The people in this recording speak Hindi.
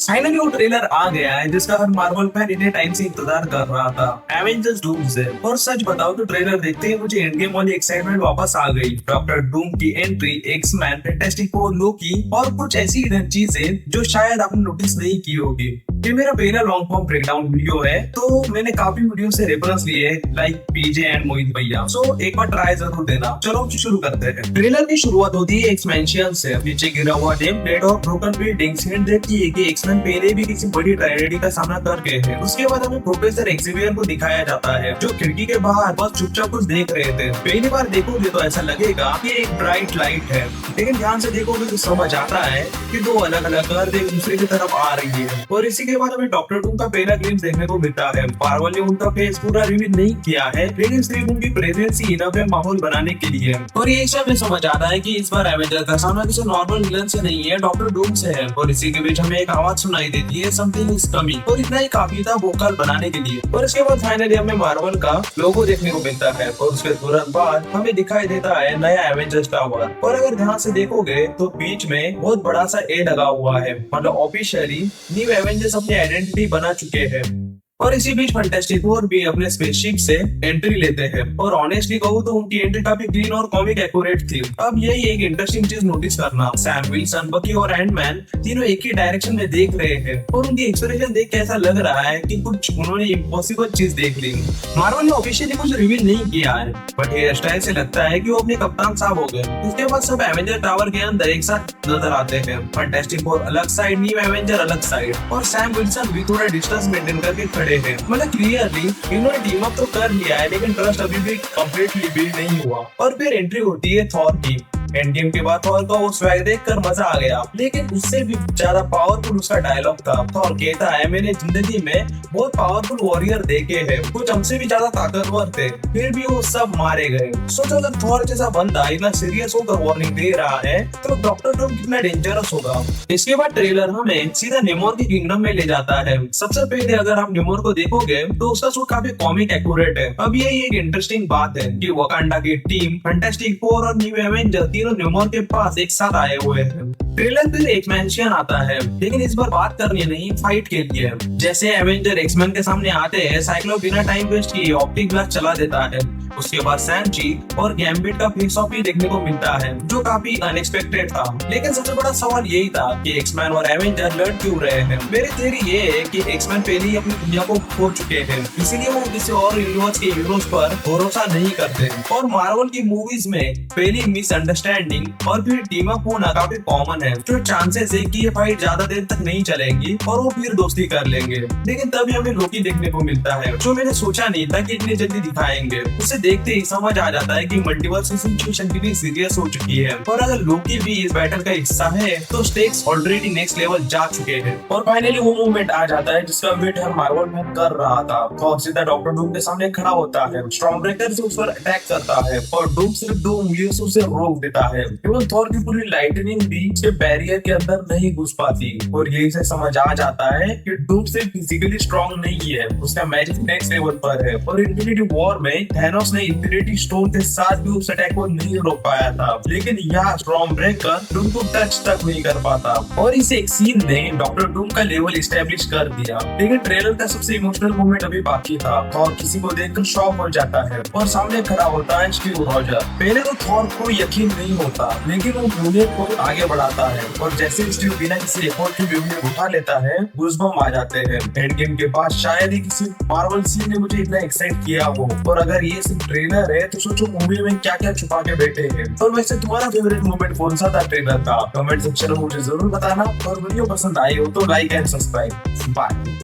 फाइनली वो ट्रेलर आ गया है जिसका हर मार्वल फैन इतने टाइम से इंतजार कर रहा था। Avengers doomsday. और सच बताओ तो ट्रेलर देखते ही मुझे एंड गेम वाली एक्साइटमेंट वापस आ गई। डॉक्टर डूम की एंट्री, एक्स-मैन, फैंटास्टिक फोर, लोकी और कुछ ऐसी हिडन चीजें जो शायद आपने नोटिस नहीं की होगी। ये मेरा पहला लॉन्ग फॉर्म ब्रेकडाउन वीडियो है, तो मैंने काफी वीडियो से रेफरेंस लिए लाइक पीजे एंड मोहित भैया, सो एक बार ट्राई जरूर देना। चलो शुरू करते हैं। ट्रेलर की शुरुआत होती है एक्समेंशियल से। नीचे गिरा हुआ नेम प्लेट और ब्रोकन बिल्डिंग्स हिंट देती है कि एक्समैन पहले भी किसी बड़ी ट्रेजेडी का सामना कर गए हैं। उसके बाद हमें प्रोफेसर एक्सेवियर को दिखाया जाता है जो खिड़की के बाहर बस चुपचाप कुछ देख रहे थे। पहली बार देखोगे तो ऐसा लगेगा कि एक ब्राइट लाइट है, लेकिन ध्यान से देखोगे तो समझ आता है कि दो अलग अलग अर्थ एक दूसरे की तरफ आ रही है। और इसी के बाद हमें डॉक्टर डूम का पहला ग्लिम्स देखने को मिलता है। मार्वल ने उनका फेस पूरा रिवील नहीं किया है, लेकिन सिर्फ उनकी प्रेजेंस ही इनफ है माहौल बनाने के लिए। और ये सब में समझ आता है कि इस बार एवेंजर का सामना किसी नॉर्मल विलन से नहीं है, डॉक्टर डूम से है। और इसी के बीच हमें एक आवाज सुनाई देती है, समथिंग इज कमिंग, और इतना ही काफी था वोकल बनाने के लिए। और इसके बाद फाइनली हमें मार्वल का लोगो देखने को मिलता है और उसके तुरंत बाद हमें दिखाई देता है नया एवेंजर्स टावर। और अगर ध्यान से देखोगे तो बीच में बहुत बड़ा सा ए लगा हुआ है, मतलब ऑफिशियली न्यू एवेंजर्स अपनी आइडेंटिटी बना चुके हैं। और इसी बीच फैंटास्टिक फोर भी अपने स्पेसशिप से एंट्री लेते हैं। और ऑनेस्टली कहूँ तो उनकी एंट्री काफी क्लीन और कॉमिक एक्यूरेट थी। अब यही एक इंटरेस्टिंग चीज नोटिस करना, सैम विल्सन, बकी और एंटमैन तीनों एक ही डायरेक्शन में देख रहे हैं और उनकी एक्सप्रेशन देख के ऐसा लग रहा है कि कुछ उन्होंने इम्पॉसिबल चीज देख ली। मार्वल ने ऑफिशियली कुछ रिवील नहीं किया है, बट हेयर स्टाइल से लगता है कि वो अपने कप्तान साहब हो गए। इसके बाद सब एवेंजर टावर के अंदर एक साथ नजर आते हैं। फैंटास्टिक फोर अलग साइड, न्यू एवेंजर अलग साइड, और सैम विल्सन भी थोड़ा डिस्टेंस मेंटेन करके खड़े हैं। मतलब क्लियरली इन्होंने टीम अप तो कर लिया है, लेकिन ट्रस्ट अभी भी कंप्लीटली बिल्ड नहीं हुआ। और फिर एंट्री होती है थॉर की। एंड गेम के बाद थॉर का वो स्वैग देखकर मजा आ गया, लेकिन उससे भी ज्यादा पावरफुल उसका डायलॉग था। थॉर कहता है, मैंने जिंदगी में बहुत पावरफुल वॉरियर देखे हैं, कुछ हमसे भी ज्यादा ताकतवर थे, फिर भी वो सब मारे गए। सोचो अगर थॉर जैसा बंदा इतना सीरियस होकर वार्निंग दे रहा है तो डॉक्टर डूम कितना डेंजरस होगा। इसके बाद ट्रेलर हमें सीधा निमोर की किंगडम में ले जाता है। सबसे पहले अगर आप निमोर को देखोगे तो उसका सूट काफी कॉमिक एक्यूरेट है। अब ये एक इंटरेस्टिंग बात है कि वकांडा की टीम, फैंटास्टिक फोर और न्यू एवेंजर तीनों निमोर के पास एक साथ आए हुए हैं। ट्रेलर फिर एक्सपेंशन आता है, लेकिन इस बार बात करनी नहीं, फाइट के लिए। जैसे एवेंजर एक्समैन के सामने आते हैं, साइक्लोप बिना टाइम वेस्ट किए ऑप्टिक ब्लास्ट चला देता है। उसके बाद सैंची और गैम्बिट का फेस ऑफ भी देखने को मिलता है, जो काफी अनएक्सपेक्टेड था। लेकिन सबसे बड़ा सवाल यही था कि एक्समैन और एवेंजर लड़ क्यों रहे हैं। मेरी थ्योरी ये है कि एक्समैन पहले ही अपनी दुनिया को खो चुके हैं, इसीलिए वो किसी और यूनिवर्स के हीरोज पर भरोसा नहीं करते। और मार्वल की मूवीज में पहली मिसअंडरस्टैंडिंग और फिर टीम अप होना काफी कॉमन है, जो चांसेस है कि ये फाइट ज्यादा देर तक नहीं चलेगी और वो फिर दोस्ती कर लेंगे। लेकिन तभी हमें लोकी देखने को मिलता है, जो मैंने सोचा नहीं था कि इतनी जल्दी दिखाएंगे। उसे देखते ही समझ आ जाता है कि मल्टीवर्स सिचुएशन कितनी सीरियस हो चुकी है, और अगर लोकी भी इस बैटल का हिस्सा है तो स्टेक्स ऑलरेडी नेक्स्ट लेवल जा चुके हैं। और फाइनली वो मूवमेंट आ जाता है जिसका वेट हर मार्वल में कर रहा था। थॉर सीधा डॉक्टर डूम के सामने खड़ा होता है, स्टॉर्म ब्रेकर से उस पर अटैक करता है और डूम सिर्फ 2 उंगलियों से उसे रोक देता है। केवल थॉर की पूरी लाइटनिंग भी उसके बैरियर के अंदर नहीं घुस पाती। और यही से समझ आ जाता है कि डूम सिर्फ फिजिकली स्ट्रॉन्ग नहीं है, उसका मैजिक नेक्स्ट लेवल पर है। और इन्फिनिटी वॉर में थैनोस ने इन्फिनिटी स्टोन के साथ भी उस अटैक को नहीं रोक पाया था, लेकिन यहाँ स्टॉर्म ब्रेकर डूम को टच तक नहीं कर पाता। और इस एक सीन ने डॉक्टर डूम का लेवल एस्टेब्लिश कर दिया। लेकिन ट्रेलर का सबसे इमोशनल मोमेंट अभी बाकी था। थॉर किसी को देखकर शॉक हो जाता है और सामने खड़ा होता है स्टीव रॉजर। पहले तो थॉर को यकीन नहीं होता, लेकिन वो यूनिट को आगे बढ़ाता है और जैसे स्टीव बिना किसी एफर्ट के यूनिट उठा लेता है, गूज़बम्प आ जाते हैं। एंड गेम के बाद शायद ही किसी मार्वल सीन ने मुझे इतना एक्साइट किया हो। और अगर ये सिर्फ ट्रेलर है तो सोचो मूवी में क्या क्या छुपा के बैठे हैं। और वैसे तुम्हारा फेवरेट मोमेंट कौन सा था ट्रेलर का? कमेंट सेक्शन में मुझे जरूर बताना। और वीडियो पसंद आई हो तो लाइक एंड सब्सक्राइब। बाय।